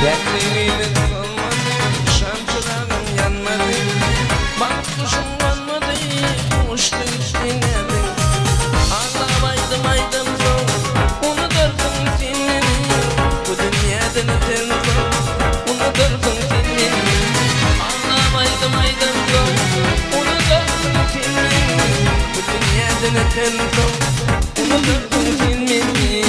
Dertliğimin solmadı, şam çırağım yanmadı. Bak kuşum yanmadı, uçtu sinirdi. Ağlamaydım aydım zor, unutursun seni. Bu dünyadan öten zor, unutursun seni. Ağlamaydım aydım zor, unutursun seni. Bu dünyadan öten zor, unutursun seni.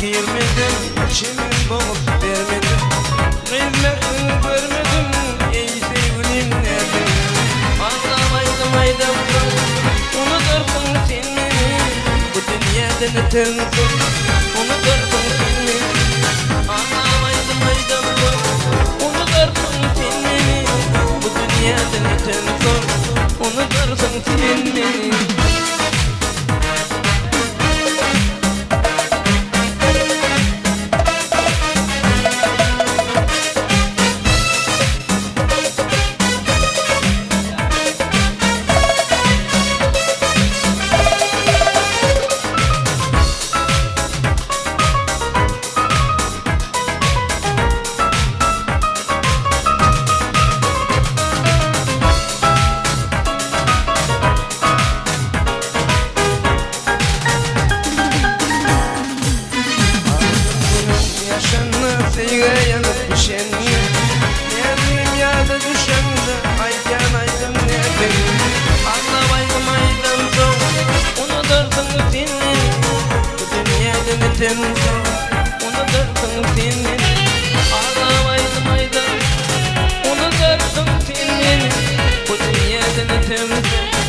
Girmedim, içimi boğup vermedim. Kıymetini görmedim, ey sevgilim nerede? Ağlamaydım aydım zor, unutursun sen beni. Bu dünyadan öten zor, unutursun sen beni. Ağlamaydım aydım zor, unutursun sen beni. Bu dünyadan öten zor, unutursun sen beni. Sevgiye yanıp düşenli Neredeyim yada düşende Ayken aydım neredeyim Ağlamaydım aydım zor Unutursun seni Bu dünyadan öten zor Unutursun seni Ağlamaydım aydım Unutursun seni Bu dünyadan öten zor